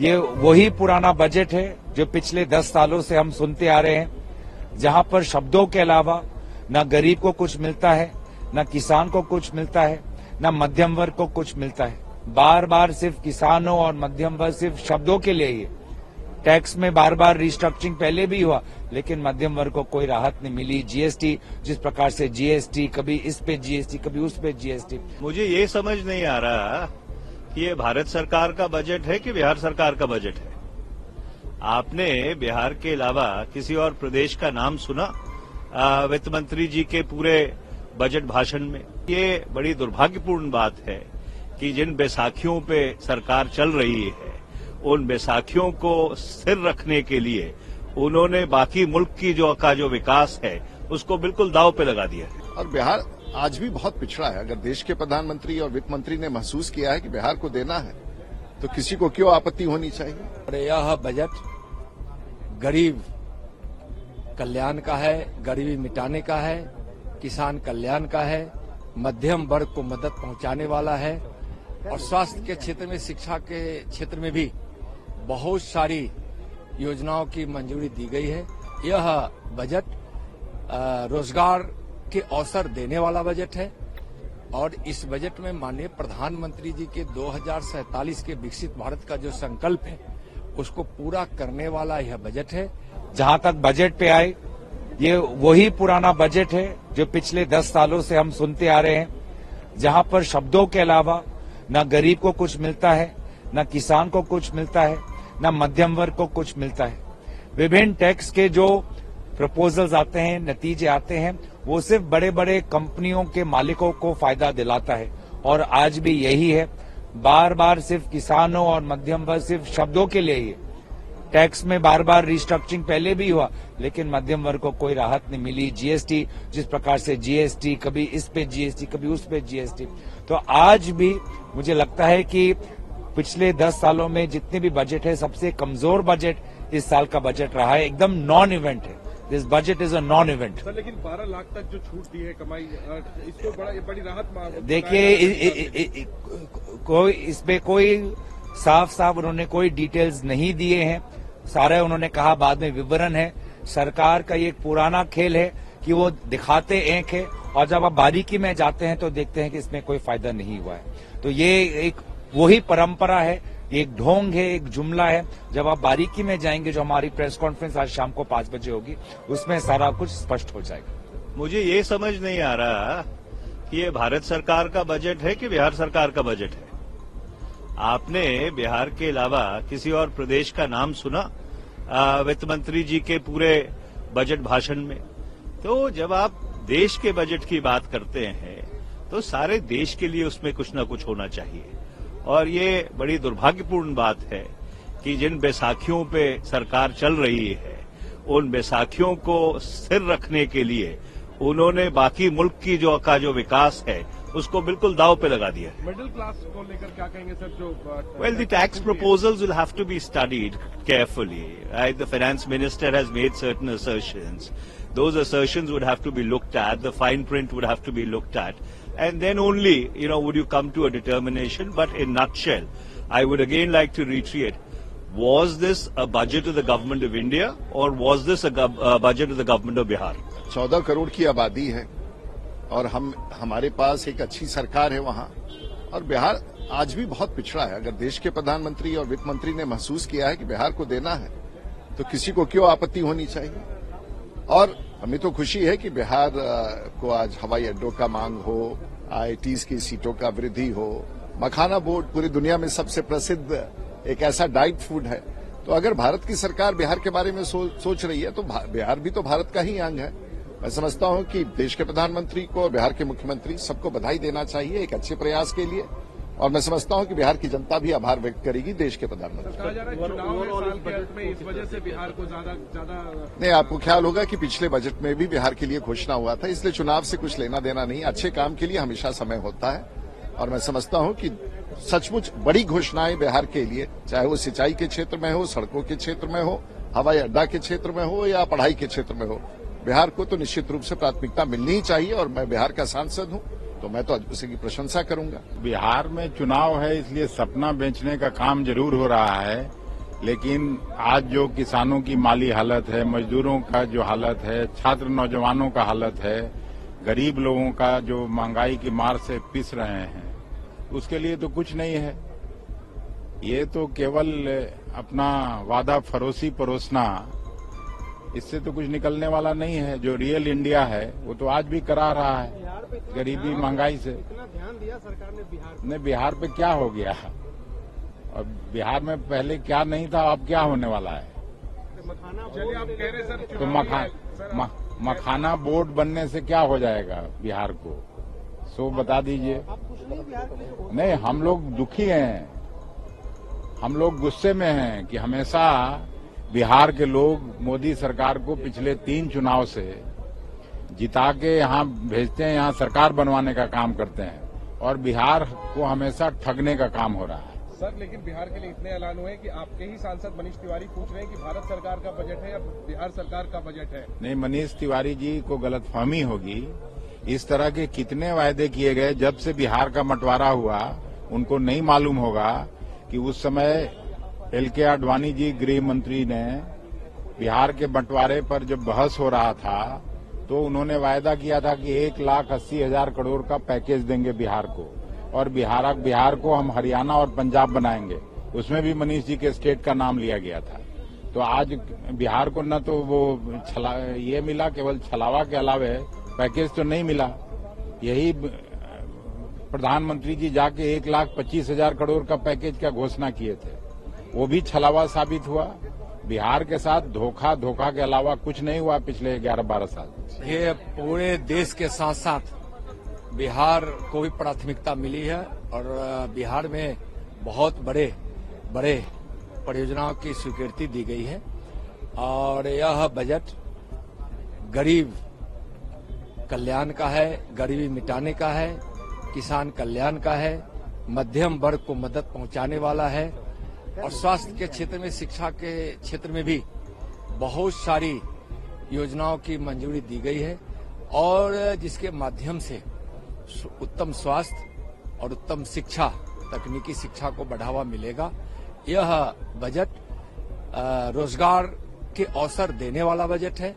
ये वही पुराना बजट है जो पिछले 10 सालों से हम सुनते आ रहे हैं, जहां पर शब्दों के अलावा न गरीब को कुछ मिलता है, न किसान को कुछ मिलता है, न मध्यम वर्ग को कुछ मिलता है। बार बार सिर्फ किसानों और मध्यम वर्ग सिर्फ शब्दों के लिए ही टैक्स में बार बार रिस्ट्रक्चरिंग पहले भी हुआ, लेकिन मध्यम वर्ग को कोई राहत नहीं मिली। जीएसटी जिस प्रकार से जीएसटी, कभी इस पे जीएसटी, कभी उस पे जीएसटी। मुझे ये समझ नहीं आ रहा कि ये भारत सरकार का बजट है कि बिहार सरकार का बजट है। आपने बिहार के अलावा किसी और प्रदेश का नाम सुना वित्त मंत्री जी के पूरे बजट भाषण में? ये बड़ी दुर्भाग्यपूर्ण बात है कि जिन बैसाखियों पे सरकार चल रही है, उन बैसाखियों को स्थिर रखने के लिए उन्होंने बाकी मुल्क की जो विकास है उसको बिल्कुल दांव पे लगा दिया है। और बिहार आज भी बहुत पिछड़ा है। अगर देश के प्रधानमंत्री और वित्त मंत्री ने महसूस किया है कि बिहार को देना है, तो किसी को क्यों आपत्ति होनी चाहिए? और यह बजट गरीब कल्याण का है, गरीबी मिटाने का है, किसान कल्याण का है, मध्यम वर्ग को मदद पहुंचाने वाला है और स्वास्थ्य के क्षेत्र में, शिक्षा के क्षेत्र में भी बहुत सारी योजनाओं की मंजूरी दी गई है। यह बजट रोजगार के अवसर देने वाला बजट है और इस बजट में माननीय प्रधानमंत्री जी के 2047 के विकसित भारत का जो संकल्प है उसको पूरा करने वाला यह बजट है। जहां तक बजट पे आए, ये वही पुराना बजट है जो पिछले 10 सालों से हम सुनते आ रहे हैं, जहां पर शब्दों के अलावा न गरीब को कुछ मिलता है, न किसान को कुछ मिलता है, न मध्यम वर्ग को कुछ मिलता है। विभिन्न टैक्स के जो प्रपोजल्स आते हैं, नतीजे आते हैं, वो सिर्फ बड़े बड़े कंपनियों के मालिकों को फायदा दिलाता है और आज भी यही है। बार बार सिर्फ किसानों और मध्यम वर्ग सिर्फ शब्दों के लिए ही टैक्स में बार बार रिस्ट्रक्चरिंग पहले भी हुआ, लेकिन मध्यम वर्ग को कोई राहत नहीं मिली। जीएसटी जिस प्रकार से जीएसटी, कभी इस पे जीएसटी, कभी उस पे जीएसटी। तो आज भी मुझे लगता है कि पिछले 10 सालों में जितने भी बजट है, सबसे कमजोर बजट इस साल का बजट रहा है। एकदम नॉन इवेंट है। This budget is a non event. Sir, लेकिन 12 लाख तक जो छूट दी है कमाई, इसको बड़ी राहत देखिए, कोई इसमें कोई साफ उन्होंने कोई डिटेल्स नहीं दिए हैं। सारे उन्होंने कहा बाद में विवरण है। सरकार का ये एक पुराना खेल है कि वो दिखाते एक है और जब आप बारीकी में जाते हैं तो देखते हैं कि इसमें कोई फायदा नहीं हुआ है। तो ये एक वही परंपरा है, एक ढोंग है, एक जुमला है। जब आप बारीकी में जाएंगे, जो हमारी प्रेस कॉन्फ्रेंस आज शाम को 5 बजे होगी, उसमें सारा कुछ स्पष्ट हो जाएगा। मुझे ये समझ नहीं आ रहा कि ये भारत सरकार का बजट है कि बिहार सरकार का बजट है। आपने बिहार के अलावा किसी और प्रदेश का नाम सुना वित्त मंत्री जी के पूरे बजट भाषण में? तो जब आप देश के बजट की बात करते हैं तो सारे देश के लिए उसमें कुछ न कुछ होना चाहिए। और ये बड़ी दुर्भाग्यपूर्ण बात है कि जिन बैसाखियों पे सरकार चल रही है, उन बैसाखियों को स्थिर रखने के लिए उन्होंने बाकी मुल्क की जो विकास है उसको बिल्कुल दांव पे लगा दिया है। मिडिल क्लास को लेकर क्या कहेंगे सर? जो well, the tax proposals will have to be studied carefully. Right? The finance minister has made certain assertions. Those assertions would have to be looked at. The fine print would have to be looked at, and then only, would you come to a determination. But in nutshell, I would again like to reiterate: was this a budget of the government of India, or was this a budget of the government of Bihar? 14 crore की आबादी है और हमारे पास एक अच्छी सरकार है वहां, और बिहार आज भी बहुत पिछड़ा है। अगर देश के प्रधानमंत्री और वित्त मंत्री ने महसूस किया है कि बिहार को देना है, तो किसी को क्यों आपत्ति होनी चाहिए? और हमें तो खुशी है कि बिहार को आज हवाई अड्डों का मांग हो, आईआईटीज की सीटों का वृद्धि हो, मखाना बोर्ड पूरी दुनिया में सबसे प्रसिद्ध एक ऐसा डाइट फूड है। तो अगर भारत की सरकार बिहार के बारे में सोच रही है, तो बिहार भी तो भारत का ही अंग है। मैं समझता हूं कि देश के प्रधानमंत्री को और बिहार के मुख्यमंत्री सबको बधाई देना चाहिए एक अच्छे प्रयास के लिए, और मैं समझता हूं कि बिहार की जनता भी आभार व्यक्त करेगी देश के प्रधानमंत्री। कहा जा रहा है चुनाव है साल के अंत में, इस वजह से बिहार को ज्यादा नहीं, आपको ख्याल होगा कि पिछले बजट में भी बिहार के लिए घोषणा हुआ था, इसलिए चुनाव से कुछ लेना देना नहीं। अच्छे काम के लिए हमेशा समय होता है, और मैं समझता हूं कि सचमुच बड़ी घोषणाएं बिहार के लिए, चाहे वो सिंचाई के क्षेत्र में हो, सड़कों के क्षेत्र में हो, हवाई अड्डा के क्षेत्र में हो या पढ़ाई के क्षेत्र में हो, बिहार को तो निश्चित रूप से प्राथमिकता मिलनी ही चाहिए। और मैं बिहार का सांसद हूं, तो मैं तो उसी की प्रशंसा करूंगा। बिहार में चुनाव है, इसलिए सपना बेचने का काम जरूर हो रहा है, लेकिन आज जो किसानों की माली हालत है, मजदूरों का जो हालत है, छात्र नौजवानों का हालत है, गरीब लोगों का जो महंगाई की मार से पिस रहे हैं, उसके लिए तो कुछ नहीं है। ये तो केवल अपना वादा फरोसी परोसना, इससे तो कुछ निकलने वाला नहीं है। जो रियल इंडिया है वो तो आज भी करा रहा है गरीबी महंगाई से। इतना ध्यान दिया सरकार ने बिहार ने बिहार पे क्या हो गया, और बिहार में पहले क्या नहीं था, अब क्या होने वाला है। मखाना चलिए आप कह रहे सर तो मखाना बोर्ड बनने से क्या हो जाएगा बिहार को, सो बता दीजिए। नहीं, हम लोग दुखी हैं, हम लोग गुस्से में हैं कि हमेशा बिहार के लोग मोदी सरकार को पिछले 3 चुनाव से जिता के यहाँ भेजते हैं, यहाँ सरकार बनवाने का काम करते हैं, और बिहार को हमेशा ठगने का काम हो रहा है। सर लेकिन बिहार के लिए इतने ऐलान हुए कि आपके ही सांसद मनीष तिवारी पूछ रहे हैं कि भारत सरकार का बजट है या बिहार सरकार का बजट है। नहीं, मनीष तिवारी जी को गलतफहमी होगी। इस तरह के कितने वायदे किए गए जब से बिहार का बंटवारा हुआ, उनको नहीं मालूम होगा कि उस समय LK आडवाणी जी गृह मंत्री ने बिहार के बंटवारे पर जब बहस हो रहा था तो उन्होंने वायदा किया था कि 1,80,000 करोड़ का पैकेज देंगे बिहार को, और बिहार को हम हरियाणा और पंजाब बनाएंगे। उसमें भी मनीष जी के स्टेट का नाम लिया गया था। तो आज बिहार को न तो वो ये मिला, केवल छलावा के अलावे पैकेज तो नहीं मिला। यही प्रधानमंत्री जी जाके 1,25,000 करोड़ का पैकेज का घोषणा किए थे, वो भी छलावा साबित हुआ। बिहार के साथ धोखा के अलावा कुछ नहीं हुआ पिछले 11-12 साल। ये पूरे देश के साथ साथ बिहार को भी प्राथमिकता मिली है, और बिहार में बहुत बड़े परियोजनाओं की स्वीकृति दी गई है। और यह बजट गरीब कल्याण का है, गरीबी मिटाने का है, किसान कल्याण का है, मध्यम वर्ग को मदद पहुंचाने वाला है, और स्वास्थ्य के क्षेत्र में, शिक्षा के क्षेत्र में भी बहुत सारी योजनाओं की मंजूरी दी गई है, और जिसके माध्यम से उत्तम स्वास्थ्य और उत्तम शिक्षा, तकनीकी शिक्षा को बढ़ावा मिलेगा। यह बजट रोजगार के अवसर देने वाला बजट है,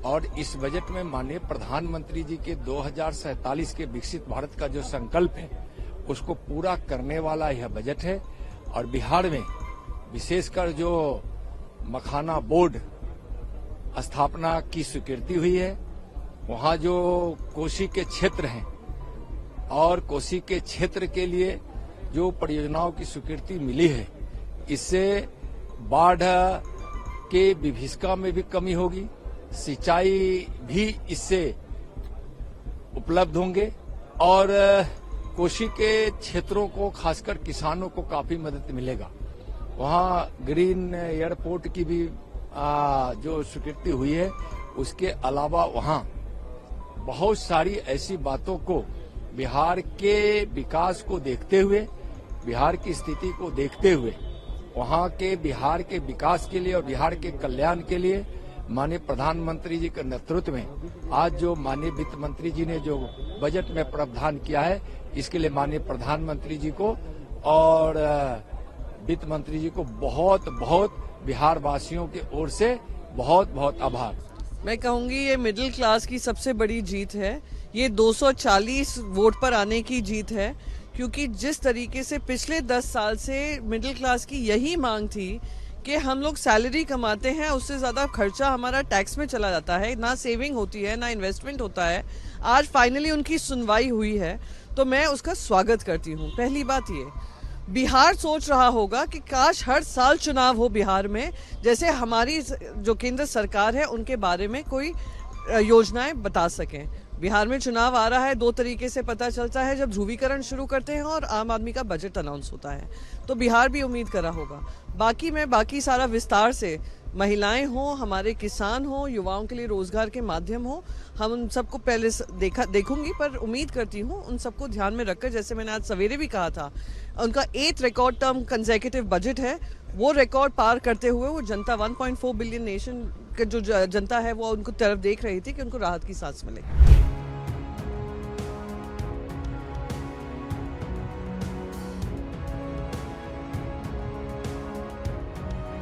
और इस बजट में माननीय प्रधानमंत्री जी के 2047 के विकसित भारत का जो संकल्प है उसको पूरा करने वाला यह बजट है। और बिहार में विशेषकर जो मखाना बोर्ड स्थापना की स्वीकृति हुई है, वहां जो कोसी के क्षेत्र हैं और कोसी के क्षेत्र के लिए जो परियोजनाओं की स्वीकृति मिली है, इससे बाढ़ के विभीषिका में भी कमी होगी, सिंचाई भी इससे उपलब्ध होंगे, और कोसी के क्षेत्रों को, खासकर किसानों को काफी मदद मिलेगा। वहां ग्रीन एयरपोर्ट की भी जो स्वीकृति हुई है, उसके अलावा वहां बहुत सारी ऐसी बातों को बिहार के विकास को देखते हुए, बिहार की स्थिति को देखते हुए, वहां के बिहार के विकास के लिए और बिहार के कल्याण के लिए माननीय प्रधानमंत्री जी के नेतृत्व में आज जो माननीय वित्त मंत्री जी ने जो बजट में प्रावधान किया है, इसके लिए माननीय प्रधानमंत्री जी को और वित्त मंत्री जी को बहुत बहुत बिहार वासियों की ओर से बहुत बहुत आभार। मैं कहूंगी ये मिडिल क्लास की सबसे बड़ी जीत है। ये 240 वोट पर आने की जीत है, क्योंकि जिस तरीके से पिछले 10 साल से मिडिल क्लास की यही मांग थी कि हम लोग सैलरी कमाते हैं, उससे ज्यादा खर्चा हमारा टैक्स में चला जाता है, ना सेविंग होती है, ना इन्वेस्टमेंट होता है। आज फाइनली उनकी सुनवाई हुई है, तो मैं उसका स्वागत करती हूँ। पहली बात ये, बिहार सोच रहा होगा कि काश हर साल चुनाव हो बिहार में, जैसे हमारी जो केंद्र सरकार है उनके बारे में कोई योजनाएं बता सकें। बिहार में चुनाव आ रहा है, 2 तरीके से पता चलता है, जब ध्रुवीकरण शुरू करते हैं और आम आदमी का बजट अनाउंस होता है। तो बिहार भी उम्मीद करा होगा। बाकी सारा विस्तार से, महिलाएं हों, हमारे किसान हों, युवाओं के लिए रोजगार के माध्यम हो, हम उन सबको पहले देखूंगी, पर उम्मीद करती हूँ उन सबको ध्यान में रखकर, जैसे मैंने आज सवेरे भी कहा था, उनका 8th record term consecutive budget है, वो रिकॉर्ड पार करते हुए वो जनता 1.4 बिलियन नेशन के जो जनता है वो उनको तरफ देख रही थी कि उनको राहत की सांस मिले।